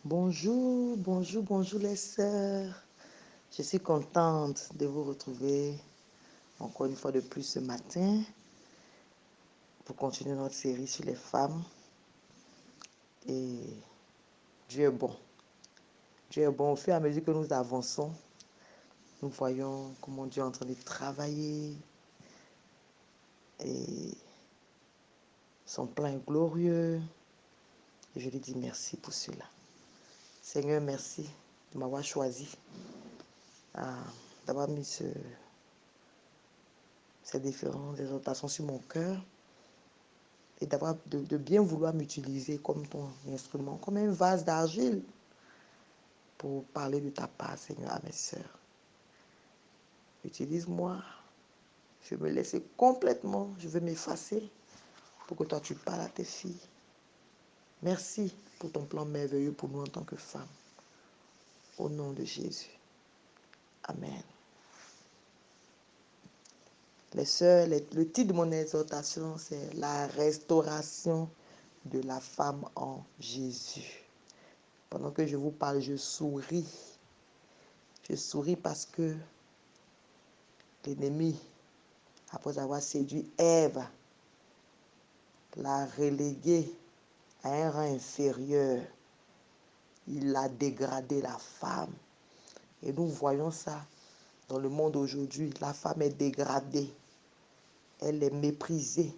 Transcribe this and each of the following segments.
Bonjour, bonjour, bonjour les sœurs. Je suis contente de vous retrouver encore une fois de plus ce matin pour continuer notre série sur les femmes. Et Dieu est bon. Dieu est bon. Au fur et à mesure que nous avançons, nous voyons comment Dieu est en train de travailler et son plan est glorieux. Et je lui dis merci pour cela. Seigneur, merci de m'avoir choisi, d'avoir mis ces différentes exhortations sur mon cœur et de bien vouloir m'utiliser comme ton instrument, comme un vase d'argile pour parler de ta part, Seigneur, à mes sœurs. Utilise-moi. Je veux me laisser complètement, je veux m'effacer pour que toi tu parles à tes filles. Merci pour ton plan merveilleux pour nous en tant que femmes. Au nom de Jésus. Amen. Les sœurs, le titre de mon exhortation, c'est la restauration de la femme en Jésus. Pendant que je vous parle, je souris. Je souris parce que l'ennemi, après avoir séduit Ève, l'a reléguée à un rang inférieur. Il a dégradé la femme. Et nous voyons ça dans le monde aujourd'hui. La femme est dégradée. Elle est méprisée.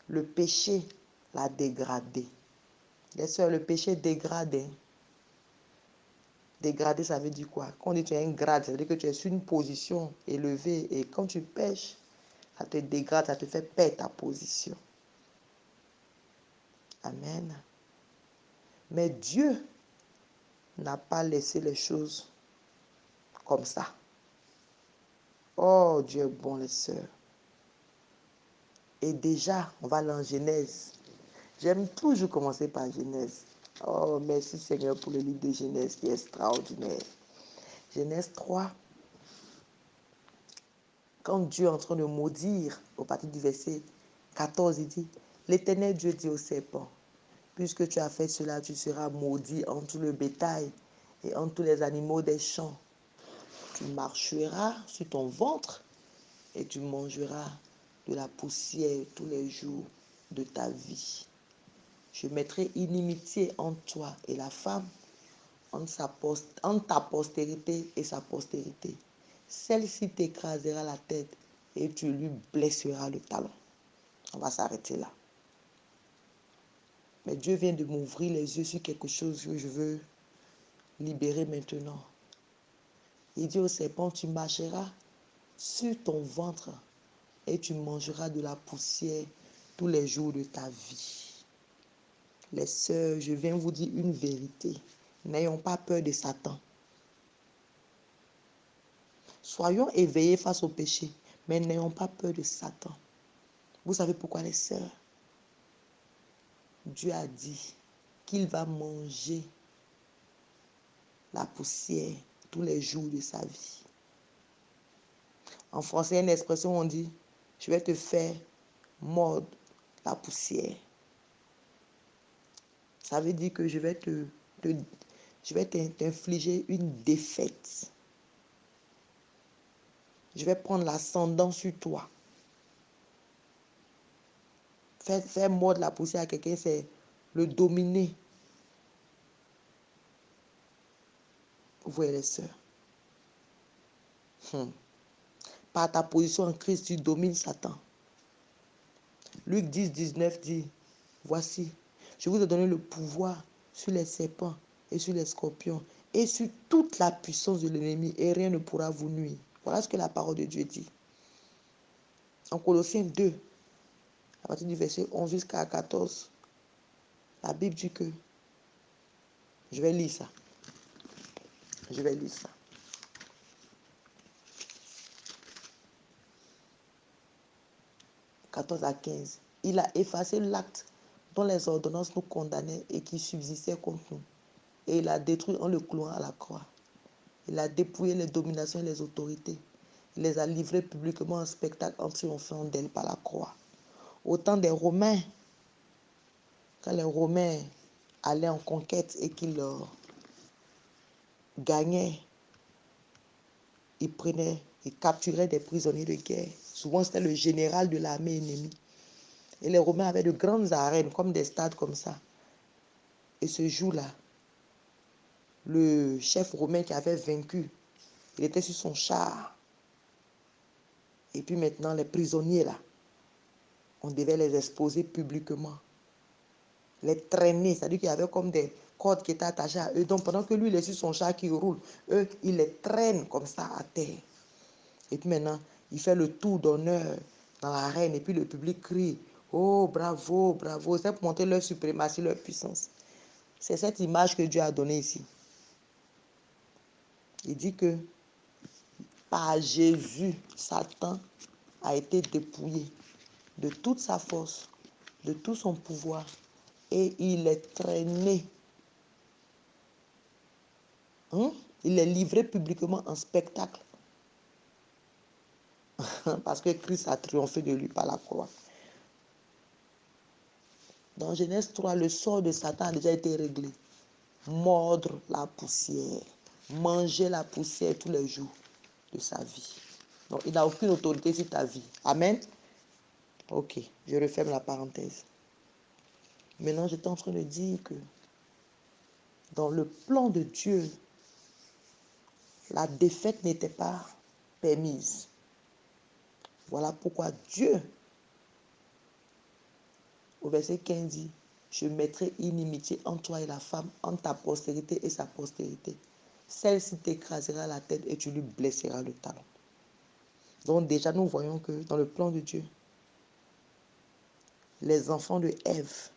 Le péché l'a dégradée. Les sœurs, le péché dégrade. Dégrader, ça veut dire quoi? Quand on dit tu as un grade, ça veut dire que tu es sur une position élevée. Et quand tu pêches, ça te dégrade, ça te fait perdre ta position. Amen. Mais Dieu n'a pas laissé les choses comme ça. Oh, Dieu est bon, les sœurs. Et déjà, on va aller en Genèse. J'aime toujours commencer par Genèse. Oh, merci Seigneur pour le livre de Genèse qui est extraordinaire. Genèse 3. Quand Dieu est en train de maudire, au partir du verset 14, il dit, l'Éternel Dieu dit au serpent, puisque tu as fait cela, tu seras maudit en tout le bétail et en tous les animaux des champs. Tu marcheras sur ton ventre et tu mangeras de la poussière tous les jours de ta vie. Je mettrai inimitié entre toi et la femme, entre ta postérité et sa postérité. Celle-ci t'écrasera la tête et tu lui blesseras le talon. On va s'arrêter là. Mais Dieu vient de m'ouvrir les yeux sur quelque chose que je veux libérer maintenant. Il dit au serpent, tu marcheras sur ton ventre et tu mangeras de la poussière tous les jours de ta vie. Les sœurs, je viens vous dire une vérité. N'ayons pas peur de Satan. Soyons éveillés face au péché, mais n'ayons pas peur de Satan. Vous savez pourquoi, les sœurs? Dieu a dit qu'il va manger la poussière tous les jours de sa vie. En français, il y a une expression où on dit, je vais te faire mordre la poussière. Ça veut dire que je vais t'infliger une défaite. Je vais prendre l'ascendant sur toi. Faire mordre la poussière à quelqu'un, c'est le dominer. Vous voyez les sœurs. Par ta position en Christ, tu domines Satan. Luc 10, 19 dit, voici, je vous ai donné le pouvoir sur les serpents et sur les scorpions et sur toute la puissance de l'ennemi et rien ne pourra vous nuire. Voilà ce que la parole de Dieu dit. En Colossiens 2, à partir du verset 11 jusqu'à 14, la Bible dit que, je vais lire ça, 14 à 15. Il a effacé l'acte dont les ordonnances nous condamnaient et qui subsistait contre nous. Et il a détruit en le clouant à la croix. Il a dépouillé les dominations et les autorités. Il les a livrées publiquement en spectacle en triomphant d'elles par la croix. Au temps des Romains, quand les Romains allait en conquête et qu'il gagnait, il capturait des prisonniers de guerre. Souvent, c'était le général de l'armée ennemie. Et les Romains avaient de grandes arènes, comme des stades comme ça. Et ce jour-là, le chef romain qui avait vaincu, il était sur son char. Et puis maintenant, les prisonniers là, on devait les exposer publiquement. Les traîner, c'est-à-dire qu'il y avait comme des cordes qui étaient attachées à eux. Donc pendant que lui, il est sur son char qui roule, eux, ils les traînent comme ça à terre. Et puis maintenant, il fait le tour d'honneur dans l'arène. Et puis le public crie, oh, bravo, bravo. C'est pour montrer leur suprématie, leur puissance. C'est cette image que Dieu a donnée ici. Il dit que par Jésus, Satan a été dépouillé de toute sa force, de tout son pouvoir, et il est traîné. Il est livré publiquement en spectacle. Parce que Christ a triomphé de lui par la croix. Dans Genèse 3, le sort de Satan a déjà été réglé. Mordre la poussière. Manger la poussière tous les jours de sa vie. Donc, il n'a aucune autorité sur ta vie. Amen. Ok, je referme la parenthèse. Maintenant, j'étais en train de dire que dans le plan de Dieu, la défaite n'était pas permise. Voilà pourquoi Dieu, au verset 15, dit, je mettrai inimitié entre toi et la femme, entre ta postérité et sa postérité. Celle-ci t'écrasera la tête et tu lui blesseras le talon. Donc déjà, nous voyons que dans le plan de Dieu, les enfants de Ève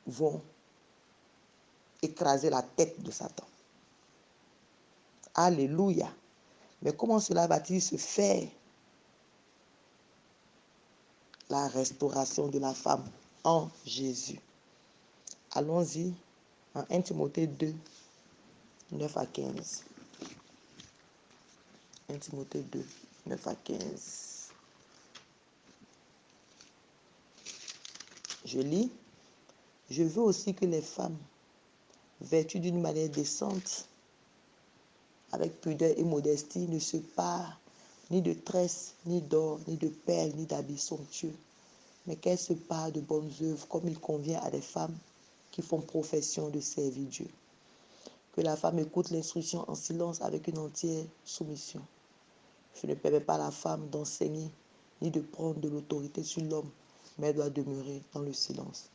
vont écraser la tête de Satan. Alléluia. Mais comment cela va-t-il se faire? La restauration de la femme en Jésus. Allons-y en 1 Timothée 2, 9 à 15. 1 Timothée 2, 9 à 15. Je lis. Je veux aussi que les femmes, vêtues d'une manière décente, avec pudeur et modestie, ne se parent ni de tresses, ni d'or, ni de perles, ni d'habits somptueux, mais qu'elles se parent de bonnes œuvres comme il convient à des femmes qui font profession de servir Dieu. Que la femme écoute l'instruction en silence avec une entière soumission. Je ne permets pas à la femme d'enseigner ni de prendre de l'autorité sur l'homme, mais elle doit demeurer dans le silence.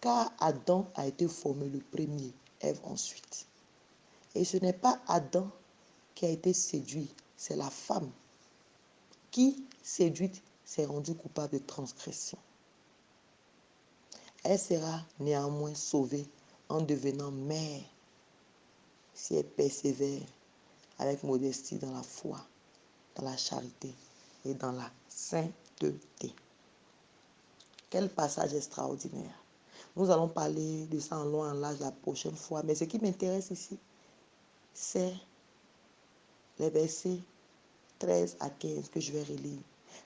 Car Adam a été formé le premier, Ève ensuite. Et ce n'est pas Adam qui a été séduit, c'est la femme qui, séduite, s'est rendue coupable de transgression. Elle sera néanmoins sauvée en devenant mère si elle persévère avec modestie dans la foi, dans la charité et dans la sainteté. Quel passage extraordinaire. Nous allons parler de ça en long et en large la prochaine fois, mais ce qui m'intéresse ici, c'est les versets 13 à 15 que je vais relire.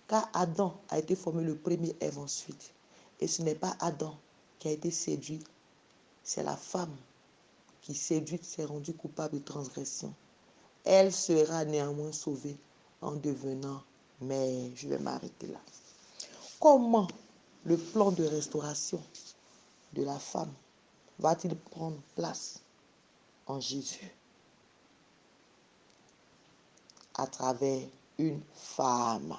Car Adam a été formé le premier, Ève ensuite. Et ce n'est pas Adam qui a été séduit, c'est la femme qui, séduite, s'est rendue coupable de transgression. Elle sera néanmoins sauvée en devenant mère. Je vais m'arrêter là. Comment le plan de restauration de la femme va-t-il prendre place en Jésus? À travers une femme.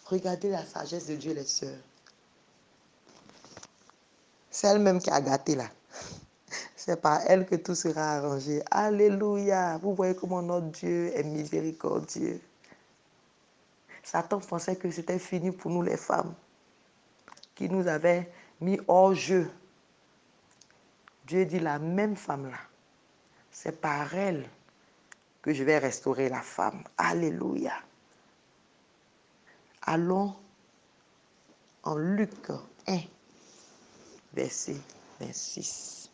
Regardez la sagesse de Dieu, les sœurs. C'est elle-même qui a gâté là. C'est par elle que tout sera arrangé. Alléluia. Vous voyez comment notre Dieu est miséricordieux. Satan pensait que c'était fini pour nous les femmes, qui nous avait mis hors jeu. Dieu dit la même femme là, c'est par elle que je vais restaurer la femme. Alléluia. Allons en Luc 1, verset 26.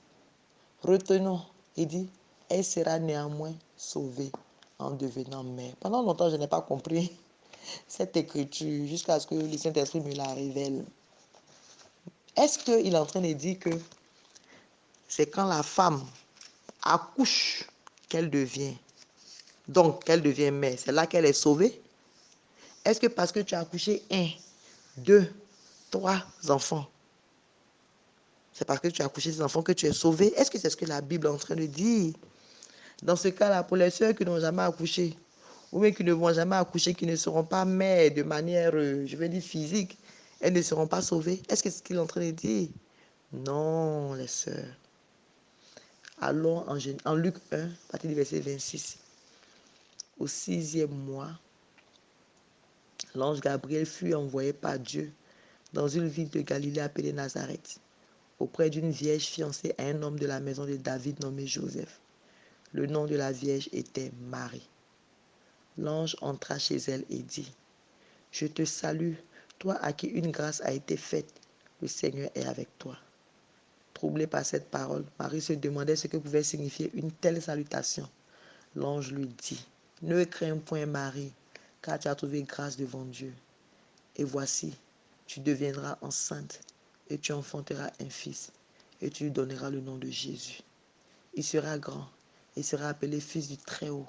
Retenons, il dit, elle sera néanmoins sauvée en devenant mère. Pendant longtemps, je n'ai pas compris cette écriture jusqu'à ce que le Saint-Esprit me la révèle. Est-ce qu'il est en train de dire que c'est quand la femme accouche qu'elle devient, donc qu'elle devient mère, c'est là qu'elle est sauvée? Est-ce que parce que tu as accouché 1, 2, 3 enfants, c'est parce que tu as accouché ces enfants que tu es sauvé? Est-ce que c'est ce que la Bible est en train de dire? Dans ce cas-là, pour les sœurs qui n'ont jamais accouché, ou bien qui ne vont jamais accoucher, qui ne seront pas mères de manière, je vais dire physique, elles ne seront pas sauvées. Est-ce que c'est ce qu'il est en train de dire? Non, les sœurs. Allons en Luc 1, à partir du verset 26. Au 6e mois, l'ange Gabriel fut envoyé par Dieu dans une ville de Galilée appelée Nazareth, auprès d'une vierge fiancée à un homme de la maison de David nommé Joseph. Le nom de la vierge était Marie. L'ange entra chez elle et dit, « Je te salue, toi à qui une grâce a été faite, le Seigneur est avec toi. » Troublée par cette parole, Marie se demandait ce que pouvait signifier une telle salutation. L'ange lui dit, « Ne crains point Marie, car tu as trouvé grâce devant Dieu. Et voici, tu deviendras enceinte et tu enfanteras un fils et tu lui donneras le nom de Jésus. Il sera grand et sera appelé fils du Très-Haut.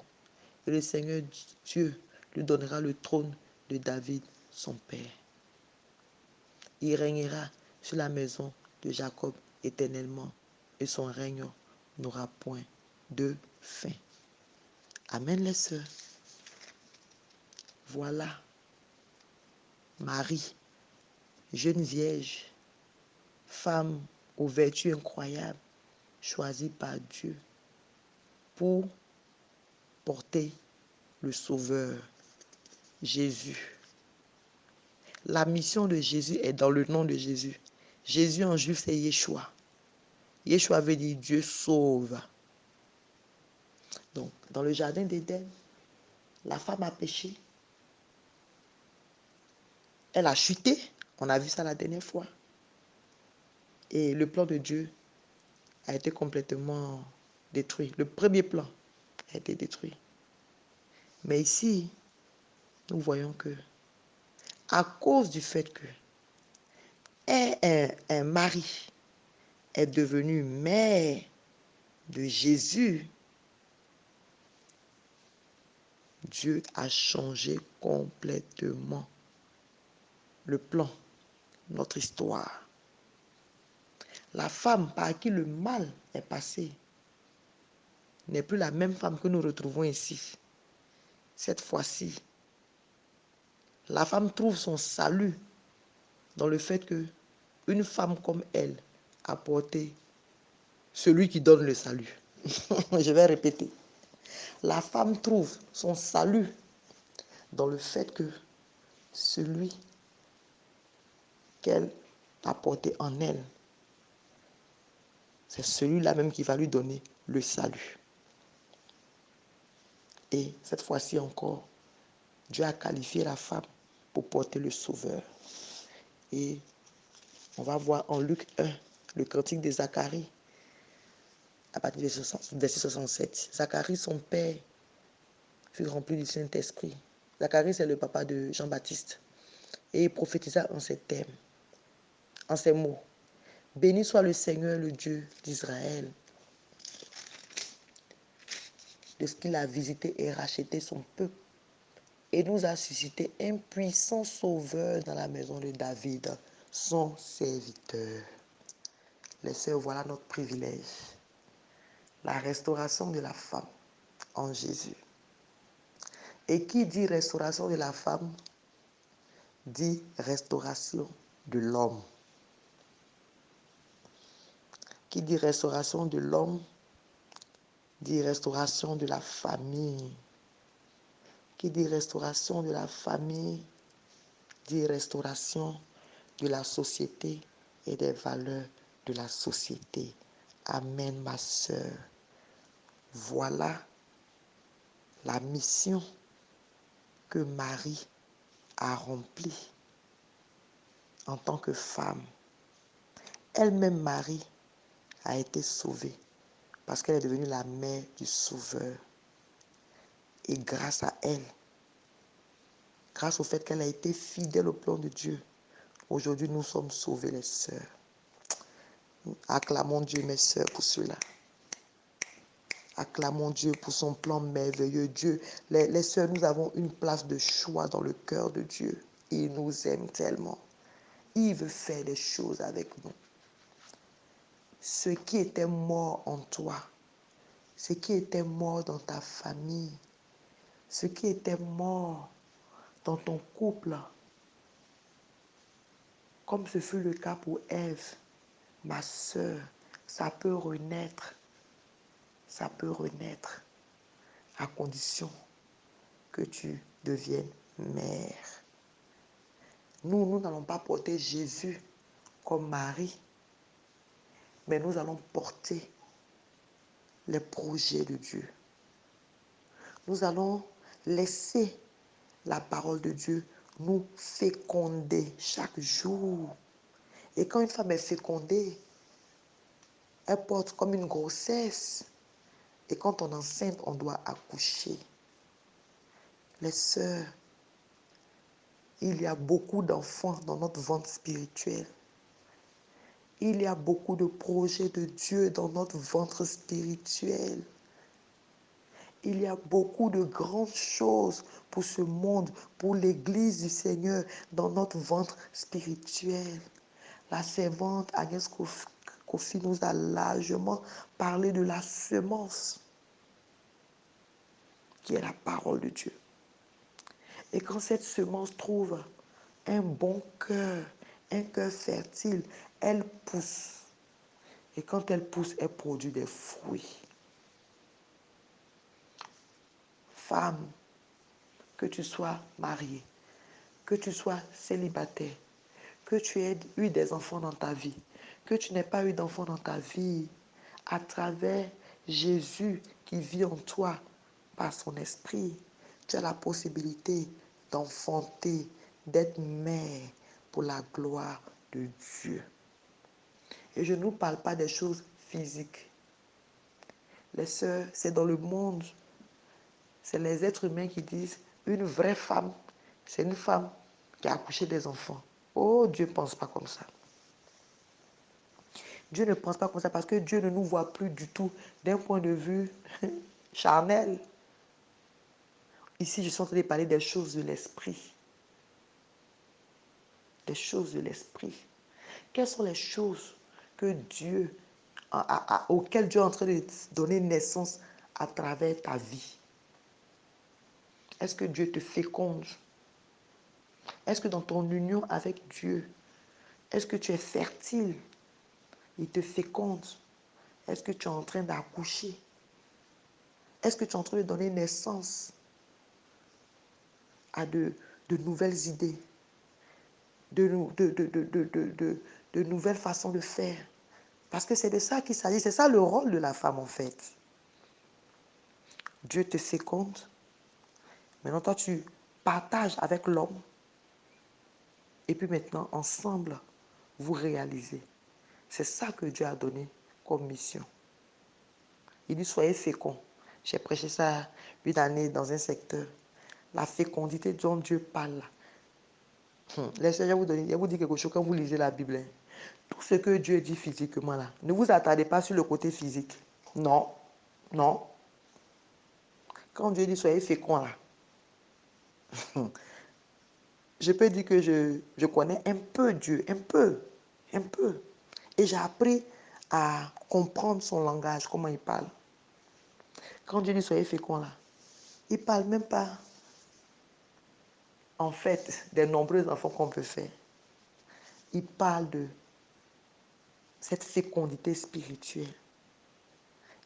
Et le Seigneur Dieu lui donnera le trône de David, son père. Il régnera sur la maison de Jacob éternellement et son règne n'aura point de fin. » Amen les sœurs. Voilà Marie, jeune vierge, femme aux vertus incroyables, choisie par Dieu pour porter le Sauveur, Jésus. La mission de Jésus est dans le nom de Jésus. Jésus en juif, c'est Yeshua. Yeshua veut dire Dieu sauve. Donc, dans le jardin d'Éden, la femme a péché. Elle a chuté. On a vu ça la dernière fois. Et le plan de Dieu a été complètement détruit. Le premier plan a été détruit. Mais ici, nous voyons que, à cause du fait que un mari est devenu mère de Jésus, Dieu a changé complètement le plan, notre histoire. La femme par qui le mal est passé n'est plus la même femme que nous retrouvons ici. Cette fois-ci, la femme trouve son salut dans le fait que une femme comme elle a porté celui qui donne le salut. Je vais répéter. La femme trouve son salut dans le fait que celui qu'elle a porté en elle, c'est celui-là même qui va lui donner le salut. Et cette fois-ci encore, Dieu a qualifié la femme pour porter le Sauveur. Et on va voir en Luc 1, le cantique de Zacharie, à partir du verset 67. Zacharie, son père, fut rempli du Saint-Esprit. Zacharie, c'est le papa de Jean-Baptiste. Et il prophétisa en ces termes, en ces mots. Béni soit le Seigneur, le Dieu d'Israël, de ce qu'il a visité et racheté son peuple et nous a suscité un puissant sauveur dans la maison de David, son serviteur. Les sœurs, voilà notre privilège. La restauration de la femme en Jésus. Et qui dit restauration de la femme, dit restauration de l'homme. Qui dit restauration de l'homme, dit restauration de la famille. Qui dit restauration de la famille, dit restauration de la société et des valeurs de la société. Amen, ma sœur. Voilà la mission que Marie a remplie en tant que femme. Elle-même, Marie, a été sauvée parce qu'elle est devenue la mère du Sauveur. Et grâce à elle, grâce au fait qu'elle a été fidèle au plan de Dieu, aujourd'hui nous sommes sauvés les sœurs. Acclamons Dieu, mes sœurs, pour cela. Acclamons Dieu pour son plan merveilleux. Dieu, les sœurs, nous avons une place de choix dans le cœur de Dieu. Il nous aime tellement. Il veut faire des choses avec nous. Ce qui était mort en toi, ce qui était mort dans ta famille, ce qui était mort dans ton couple, comme ce fut le cas pour Ève, ma sœur, ça peut renaître. Ça peut renaître à condition que tu deviennes mère. Nous n'allons pas porter Jésus comme Marie, mais nous allons porter les projets de Dieu. Nous allons laisser la parole de Dieu nous féconder chaque jour. Et quand une femme est fécondée, elle porte comme une grossesse. Et quand on est enceinte, on doit accoucher. Les sœurs, il y a beaucoup d'enfants dans notre ventre spirituel. Il y a beaucoup de projets de Dieu dans notre ventre spirituel. Il y a beaucoup de grandes choses pour ce monde, pour l'Église du Seigneur, dans notre ventre spirituel. La servante Agnès Kofi nous a largement parlé de la semence, qui est la parole de Dieu. Et quand cette semence trouve un bon cœur, un cœur fertile, elle pousse. Et quand elle pousse, elle produit des fruits. Femme, que tu sois mariée, que tu sois célibataire, que tu aies eu des enfants dans ta vie, que tu n'aies pas eu d'enfants dans ta vie, à travers Jésus qui vit en toi par son esprit, tu as la possibilité d'enfanter, d'être mère pour la gloire de Dieu. Et je ne vous parle pas des choses physiques. Les sœurs, c'est dans le monde. C'est les êtres humains qui disent une vraie femme, c'est une femme qui a accouché des enfants. Oh, Dieu ne pense pas comme ça. Dieu ne pense pas comme ça parce que Dieu ne nous voit plus du tout d'un point de vue charnel. Ici, je suis en train de parler des choses de l'esprit. Des choses de l'esprit. Quelles sont les choses que Dieu, auxquelles Dieu est en train de donner naissance à travers ta vie? Est-ce que Dieu te féconde? Est-ce que dans ton union avec Dieu, est-ce que tu es fertile? Il te féconde. Est-ce que tu es en train d'accoucher? Est-ce que tu es en train de donner naissance à de nouvelles idées, de nouvelles façons de faire? Parce que c'est de ça qu'il s'agit. C'est ça le rôle de la femme en fait. Dieu te féconde. Maintenant, toi, tu partages avec l'homme. Et puis maintenant, ensemble, vous réalisez. C'est ça que Dieu a donné comme mission. Il dit, soyez féconds. J'ai prêché ça une année dans un secteur. La fécondité dont Dieu parle. Laissez, je vous dis quelque chose quand vous lisez la Bible. Tout ce que Dieu dit physiquement là, ne vous attardez pas sur le côté physique. Non, non. Quand Dieu dit soyez féconds là, je peux dire que je connais un peu Dieu, un peu. Et j'ai appris à comprendre son langage, comment il parle. Quand Dieu dit soyez féconds là, il ne parle même pas en fait des nombreux enfants qu'on peut faire. Il parle de cette fécondité spirituelle.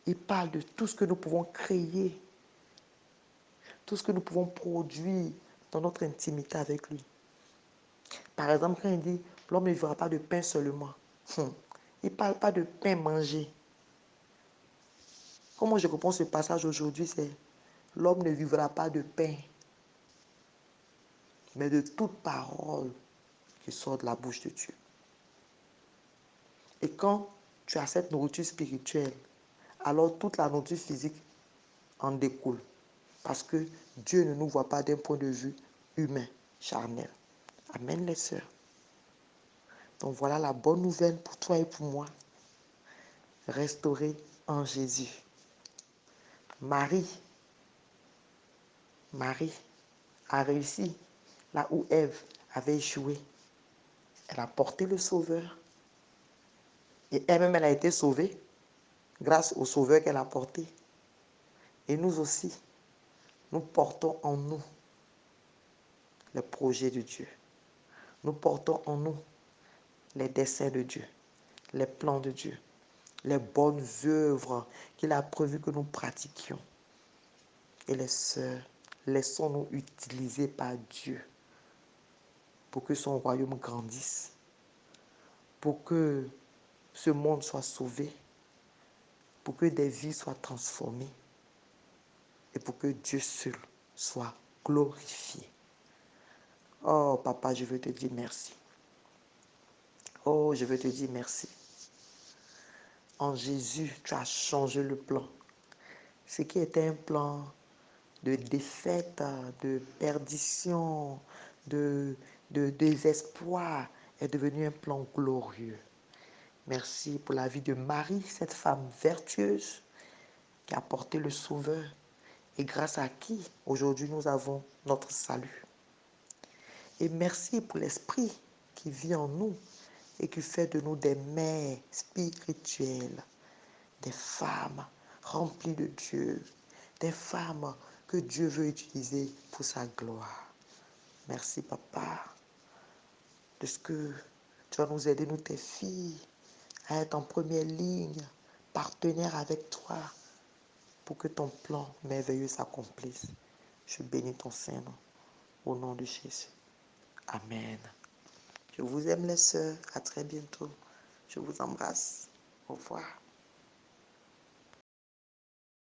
Il parle de tout ce que nous pouvons créer, tout ce que nous pouvons produire dans notre intimité avec lui. Par exemple, quand il dit l'homme ne vivra pas de pain seulement, il ne parle pas de pain mangé. Comment je comprends ce passage aujourd'hui, c'est l'homme ne vivra pas de pain, mais de toute parole qui sort de la bouche de Dieu. Et quand tu as cette nourriture spirituelle, alors toute la nourriture physique en découle. Parce que Dieu ne nous voit pas d'un point de vue humain, charnel. Amen les sœurs. Donc voilà la bonne nouvelle pour toi et pour moi. restaurée en Jésus. Marie a réussi là où Ève avait échoué. Elle a porté le Sauveur. Et elle-même, elle a été sauvée grâce au Sauveur qu'elle a porté. Et nous aussi, nous portons en nous les projets de Dieu. Nous portons en nous les desseins de Dieu, les plans de Dieu, les bonnes œuvres qu'il a prévu que nous pratiquions. Et les sœurs, laissons-nous utiliser par Dieu pour que son royaume grandisse, pour que ce monde soit sauvé, pour que des vies soient transformées et pour que Dieu seul soit glorifié. Oh, papa, je veux te dire merci. Oh, je veux te dire merci. En Jésus, tu as changé le plan. Ce qui était un plan de défaite, de perdition, de désespoir est devenu un plan glorieux. Merci pour la vie de Marie, cette femme vertueuse qui a porté le Sauveur et grâce à qui aujourd'hui nous avons notre salut. Et merci pour l'Esprit qui vit en nous et qui fait de nous des mères spirituelles, des femmes remplies de Dieu, des femmes que Dieu veut utiliser pour sa gloire. Merci, papa, de ce que tu vas nous aider, nous, tes filles, à être en première ligne, partenaire avec toi, pour que ton plan merveilleux s'accomplisse. Je bénis ton Saint-Nom, au nom de Jésus. Amen. Je vous aime les sœurs, à très bientôt. Je vous embrasse. Au revoir.